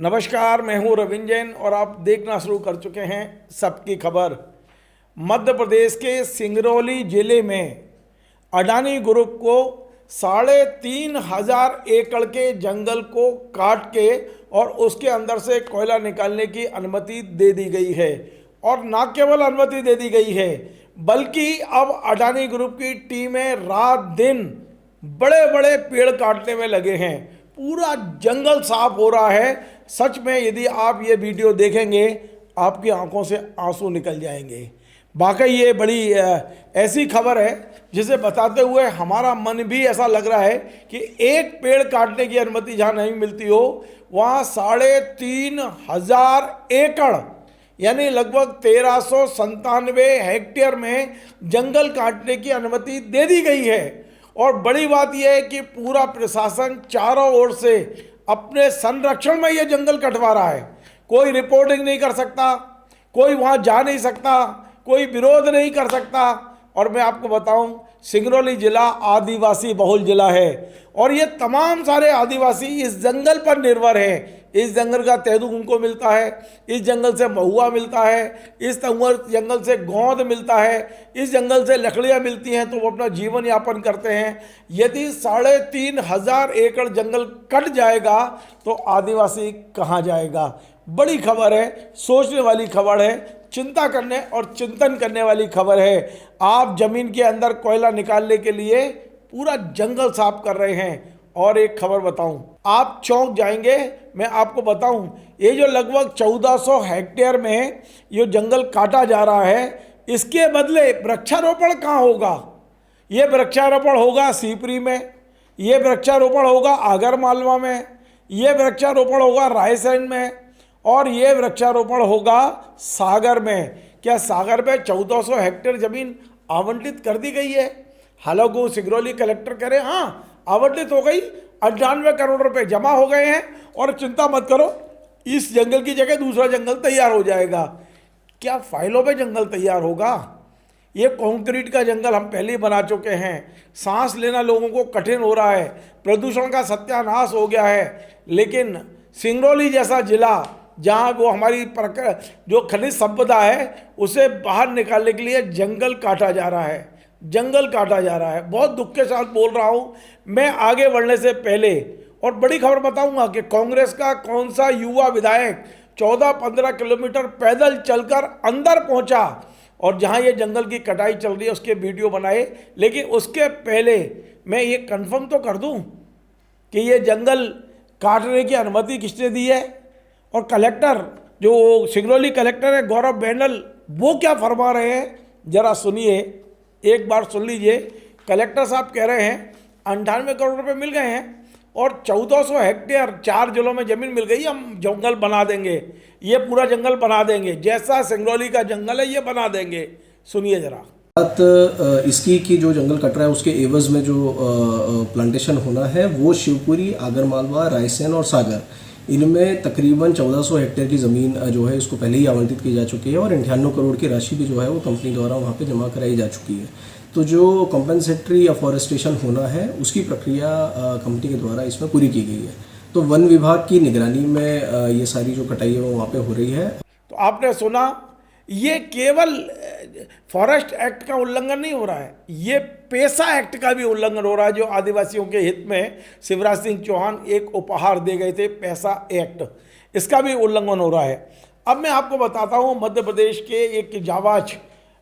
नमस्कार, मैं हूं रविंद्र जैन और आप देखना शुरू कर चुके हैं सबकी खबर। मध्य प्रदेश के सिंगरौली जिले में अडानी ग्रुप को 3,500 एकड़ के जंगल को काट के और उसके अंदर से कोयला निकालने की अनुमति दे दी गई है। और न केवल अनुमति दे दी गई है बल्कि अब अडानी ग्रुप की टीमें रात दिन बड़े बड़े पेड़ काटने में लगे हैं। पूरा जंगल साफ हो रहा है। सच में यदि आप ये वीडियो देखेंगे आपकी आंखों से आंसू निकल जाएंगे। वाकई ये बड़ी ऐसी खबर है जिसे बताते हुए हमारा मन भी ऐसा लग रहा है कि एक पेड़ काटने की अनुमति जहाँ नहीं मिलती हो वहाँ 3,500 एकड़ यानी लगभग 1397 हेक्टेयर में जंगल काटने की अनुमति दे दी गई है। और बड़ी बात यह है कि पूरा प्रशासन चारों ओर से अपने संरक्षण में यह जंगल कटवा रहा है। कोई रिपोर्टिंग नहीं कर सकता, कोई वहां जा नहीं सकता, कोई विरोध नहीं कर सकता। और मैं आपको बताऊं, सिंगरौली जिला आदिवासी बहुल जिला है और ये तमाम सारे आदिवासी इस जंगल पर निर्भर हैं। इस जंगल का तेंदू उनको मिलता है, इस जंगल से महुआ मिलता है, इस जंगल से गोंद मिलता है, इस जंगल से लकड़ियाँ मिलती हैं, तो वो अपना जीवन यापन करते हैं। यदि 3,500 एकड़ जंगल कट जाएगा तो आदिवासी कहाँ जाएगा? बड़ी खबर है, सोचने वाली खबर है, चिंता करने और चिंतन करने वाली खबर है। आप जमीन के अंदर कोयला निकालने के लिए पूरा जंगल साफ कर रहे हैं। और एक खबर बताऊं, आप चौंक जाएंगे। मैं आपको बताऊं, ये जो लगभग 1400 हेक्टेयर में ये जंगल काटा जा रहा है, इसके बदले वृक्षारोपण कहाँ होगा? ये वृक्षारोपण होगा सीपरी में, ये वृक्षारोपण होगा आगरमालवा में, ये वृक्षारोपण होगा रायसेन में और ये वृक्षारोपण होगा सागर में। क्या सागर में 1400 हेक्टेयर जमीन आवंटित कर दी गई है? हालांकि सिंगरौली कलेक्टर कह रहे हैं हाँ आवंटित हो गई, 98 करोड़ रुपए जमा हो गए हैं और चिंता मत करो, इस जंगल की जगह दूसरा जंगल तैयार हो जाएगा। क्या फाइलों में जंगल तैयार होगा? ये कंक्रीट का जंगल हम पहले ही बना चुके हैं। सांस लेना लोगों को कठिन हो रहा है, प्रदूषण का सत्यानाश हो गया है। लेकिन सिंगरौली जैसा जिला जहाँ वो हमारी जो खनिज संपदा है उसे बाहर निकालने के लिए जंगल काटा जा रहा है, जंगल काटा जा रहा है। बहुत दुख के साथ बोल रहा हूँ मैं। आगे बढ़ने से पहले और बड़ी खबर बताऊंगा कि कांग्रेस का कौन सा युवा विधायक 14-15 किलोमीटर पैदल चलकर अंदर पहुंचा और जहां ये जंगल की कटाई चल रही है उसके वीडियो बनाए। लेकिन उसके पहले मैं ये कंफर्म तो कर दूं कि ये जंगल काटने की अनुमति किसने दी है और कलेक्टर जो सिंगरौली कलेक्टर है गौरव बेंडल वो क्या फरमा रहे हैं, जरा सुनिए, एक बार सुन लीजिए। कलेक्टर साहब कह रहे हैं 98 करोड़ रुपए मिल गए हैं और 1400 हेक्टेयर 4 जिलों में जमीन मिल गई, हम जंगल बना देंगे, ये पूरा जंगल बना देंगे, जैसा सिंगरौली का जंगल है ये बना देंगे। सुनिए जरा बात इसकी कि जो जंगल कट रहा है उसके एवज में जो प्लांटेशन होना है वो शिवपुरी, आगरमालवा, रायसेन और सागर, इनमें तकरीबन 1400 हेक्टेयर की ज़मीन जो है इसको पहले ही आवंटित की जा चुकी है और 98 करोड़ की राशि भी जो है वो कंपनी द्वारा वहाँ पे जमा कराई जा चुकी है। तो जो कॉम्पेंसेटरी अफॉरेस्टेशन होना है उसकी प्रक्रिया कंपनी के द्वारा इसमें पूरी की गई है। तो वन विभाग की निगरानी में ये सारी जो कटाई है वो वहाँ पे हो रही है। तो आपने सुना, ये केवल फॉरेस्ट एक्ट का उल्लंघन नहीं हो रहा है, ये पेसा एक्ट का भी उल्लंघन हो रहा है जो आदिवासियों के हित में शिवराज सिंह चौहान एक उपहार दे गए थे, पेसा एक्ट, इसका भी उल्लंघन हो रहा है। अब मैं आपको बताता हूँ, मध्य प्रदेश के एक जाबाज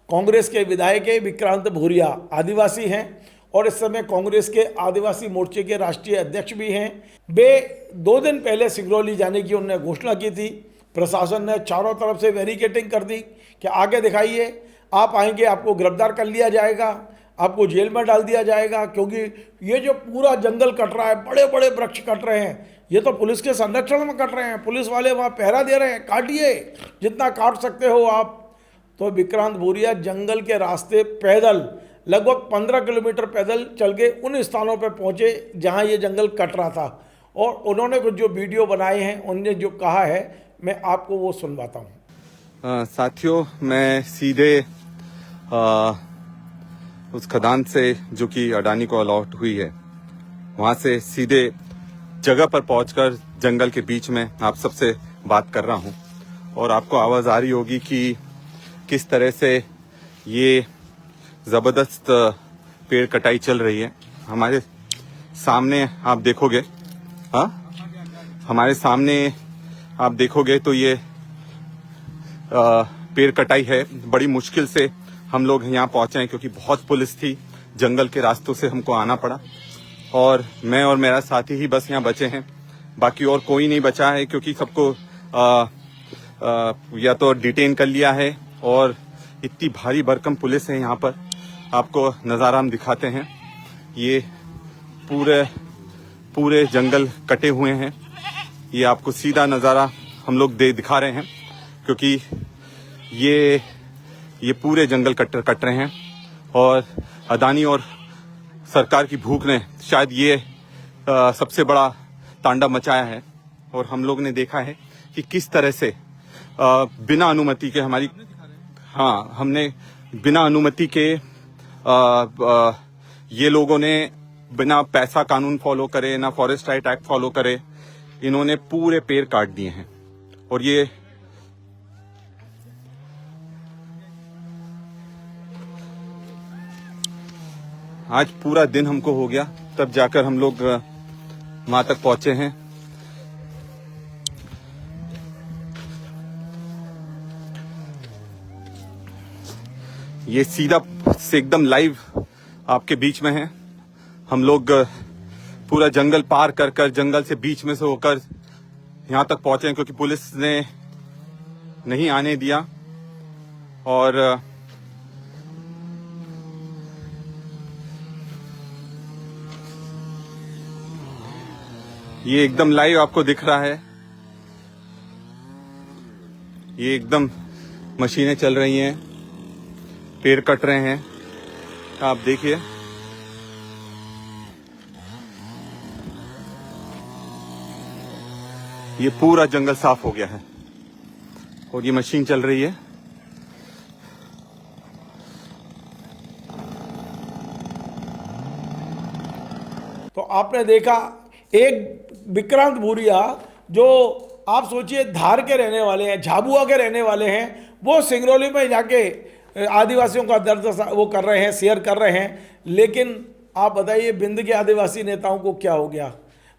कांग्रेस के विधायक है विक्रांत भूरिया, आदिवासी हैं और इस समय कांग्रेस के आदिवासी मोर्चे के राष्ट्रीय अध्यक्ष भी हैं। वे 2 दिन पहले सिंगरौली जाने की उन्होंने घोषणा की थी। प्रशासन ने चारों तरफ से बैरिकेडिंग कर दी कि आगे दिखाइए, आप आएंगे आपको गिरफ्तार कर लिया जाएगा, आपको जेल में डाल दिया जाएगा। क्योंकि ये जो पूरा जंगल कट रहा है, बड़े बड़े वृक्ष कट रहे हैं, ये तो पुलिस के संरक्षण में कट रहे हैं, पुलिस वाले वहाँ पहरा दे रहे हैं, काटिए जितना काट सकते हो आप। तो विक्रांत भूरिया जंगल के रास्ते पैदल लगभग 15 किलोमीटर पैदल चल के उन स्थानों पर पहुँचे जहाँ ये जंगल कट रहा था और उन्होंने कुछ जो वीडियो बनाए हैं उन्होंने जो कहा है मैं आपको वो सुनवाता हूँ। साथियों, मैं सीधे उस खदान से जो कि अडानी को अलॉट हुई है वहाँ से सीधे जगह पर पहुंचकर जंगल के बीच में आप सबसे बात कर रहा हूँ और आपको आवाज़ आ रही होगी कि किस तरह से ये ज़बरदस्त पेड़ कटाई चल रही है। हमारे सामने आप देखोगे, हमारे सामने आप देखोगे तो ये पेड़ कटाई है। बड़ी मुश्किल से हम लोग यहाँ पहुँचे हैं क्योंकि बहुत पुलिस थी, जंगल के रास्तों से हमको आना पड़ा और मैं और मेरा साथी ही बस यहाँ बचे हैं। बाकी और कोई नहीं बचा है क्योंकि सबको या तो डिटेन कर लिया है और इतनी भारी भरकम पुलिस है यहाँ पर। आपको नज़ारा हम दिखाते हैं। ये पूरे जंगल कटे हुए हैं। ये आपको सीधा नज़ारा हम लोग दिखा रहे हैं क्योंकि ये पूरे जंगल कट रहे हैं और अदानी और सरकार की भूख ने शायद ये सबसे बड़ा तांडव मचाया है। और हम लोग ने देखा है कि किस तरह से बिना अनुमति के हमने बिना अनुमति के ये लोगों ने बिना पैसा कानून फॉलो करे, ना फॉरेस्ट राइट एक्ट फॉलो करे, इन्होंने पूरे पेड़ काट दिए हैं। और ये आज पूरा दिन हमको हो गया तब जाकर हम लोग वहां तक पहुंचे हैं। ये सीधा से एकदम लाइव आपके बीच में है। हम लोग पूरा जंगल पार कर जंगल से बीच में से होकर यहाँ तक पहुंचे हैं क्योंकि पुलिस ने नहीं आने दिया। और ये एकदम लाइव आपको दिख रहा है। ये एकदम मशीनें चल रही हैं, पेड़ कट रहे हैं। आप देखिए, ये पूरा जंगल साफ हो गया है और ये मशीन चल रही है। तो आपने देखा एक विक्रांत भूरिया, जो आप सोचिए धार के रहने वाले हैं, झाबुआ के रहने वाले हैं, वो सिंगरौली में जाके आदिवासियों का दर्द वो कर रहे हैं, शेयर कर रहे हैं। लेकिन आप बताइए बिंद के आदिवासी नेताओं को क्या हो गया?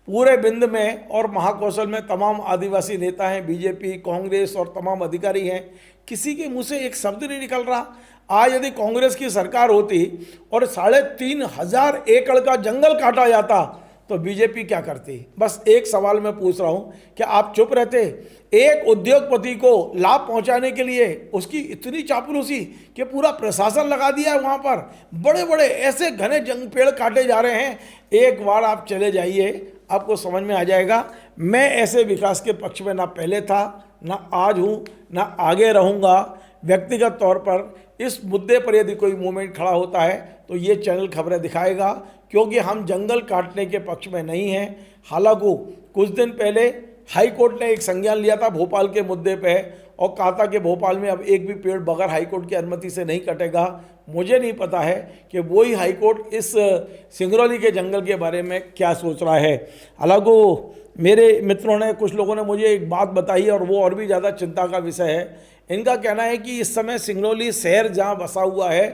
पूरे बिंद में और महाकौशल में तमाम आदिवासी नेता हैं, बीजेपी, कांग्रेस और तमाम अधिकारी हैं। किसी के मुंह से एक शब्द नहीं निकल रहा। आज यदि कांग्रेस की सरकार होती और 3,500 एकड़ का जंगल काटा जाता तो बीजेपी क्या करती? बस एक सवाल मैं पूछ रहा हूं, क्या आप चुप रहते? एक उद्योगपति को लाभ पहुंचाने के लिए उसकी इतनी चापलूसी कि पूरा प्रशासन लगा दिया है वहां पर। बड़े बड़े ऐसे घने पेड़ काटे जा रहे हैं। एक बार आप चले जाइए, आपको समझ में आ जाएगा। मैं ऐसे विकास के पक्ष में ना पहले था, ना आज हूं, ना आगे रहूंगा। व्यक्तिगत तौर पर इस मुद्दे पर यदि कोई मूवमेंट खड़ा होता है तो ये चैनल खबरें दिखाएगा, क्योंकि हम जंगल काटने के पक्ष में नहीं हैं। हालांकि कुछ दिन पहले हाई कोर्ट ने एक संज्ञान लिया था भोपाल के मुद्दे पे और कहा था कि भोपाल में अब एक भी पेड़ बगैर हाई कोर्ट की अनुमति से नहीं कटेगा। मुझे नहीं पता है कि वही हाई कोर्ट इस सिंगरौली के जंगल के बारे में क्या सोच रहा है। हालांकि मेरे मित्रों ने, कुछ लोगों ने मुझे एक बात बताई और वो और भी ज़्यादा चिंता का विषय है। इनका कहना है कि इस समय सिंगरौली शहर जहाँ बसा हुआ है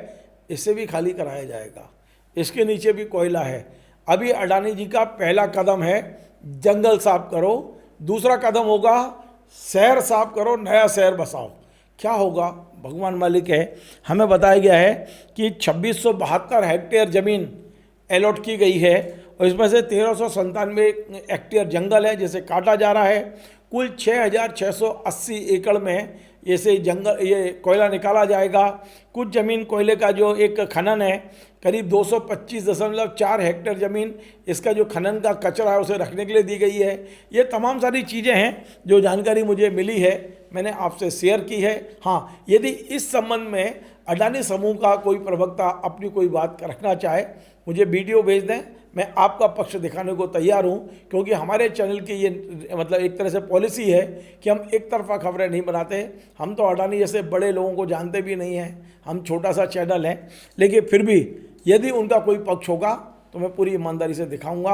इसे भी खाली कराया जाएगा, इसके नीचे भी कोयला है। अभी अडानी जी का पहला कदम है जंगल साफ करो, दूसरा कदम होगा शहर साफ करो, नया शहर बसाओ। क्या होगा भगवान मालिक है। हमें बताया गया है कि 2672 हेक्टेयर ज़मीन अलॉट की गई है और इसमें से 1397 हेक्टेयर जंगल है जिसे काटा जा रहा है। कुल 6680 एकड़ में ऐसे जंगल ये कोयला निकाला जाएगा। कुछ ज़मीन कोयले का जो एक खनन है, करीब 225.4 हेक्टेयर ज़मीन, इसका जो खनन का कचरा है उसे रखने के लिए दी गई है। ये तमाम सारी चीज़ें हैं जो जानकारी मुझे मिली है, मैंने आपसे शेयर की है। हाँ, यदि इस संबंध में अडानी समूह का कोई प्रवक्ता अपनी कोई बात रखना चाहे, मुझे वीडियो भेज दें, मैं आपका पक्ष दिखाने को तैयार हूं। क्योंकि हमारे चैनल की ये मतलब एक तरह से पॉलिसी है कि हम एक तरफा खबरें नहीं बनाते। हम तो अडानी जैसे बड़े लोगों को जानते भी नहीं हैं, हम छोटा सा चैनल है। लेकिन फिर भी यदि उनका कोई पक्ष होगा तो मैं पूरी ईमानदारी से दिखाऊंगा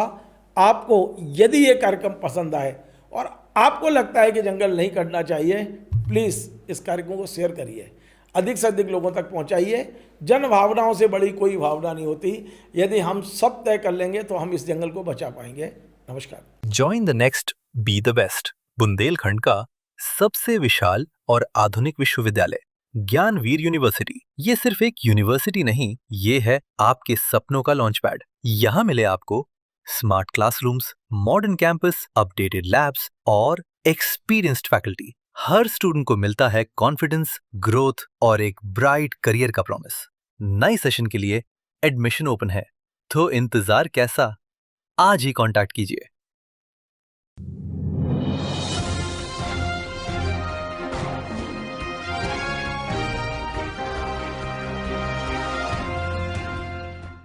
आपको। यदि ये कार्यक्रम पसंद आए और आपको लगता है कि जंगल नहीं कटना चाहिए, प्लीज़ इस कार्यक्रम को शेयर करिए, अधिक से अधिक लोगों तक पहुंचाइए। जन भावनाओं से बड़ी कोई भावना नहीं होती। यदि हम सब तय कर लेंगे तो हम इस जंगल को बचा पाएंगे। नमस्कार। Join the next be the best, Bundelkhand का सबसे विशाल और आधुनिक विश्वविद्यालय ज्ञानवीर यूनिवर्सिटी। ये सिर्फ एक यूनिवर्सिटी नहीं, ये है आपके सपनों का लॉन्च पैड। यहाँ मिले आपको smart classrooms, modern campus, updated labs और एक्सपीरियंस्ड फैकल्टी। हर स्टूडेंट को मिलता है कॉन्फिडेंस, ग्रोथ और एक ब्राइट करियर का प्रॉमिस। नए सेशन के लिए एडमिशन ओपन है, तो इंतजार कैसा? आज ही कांटेक्ट कीजिए।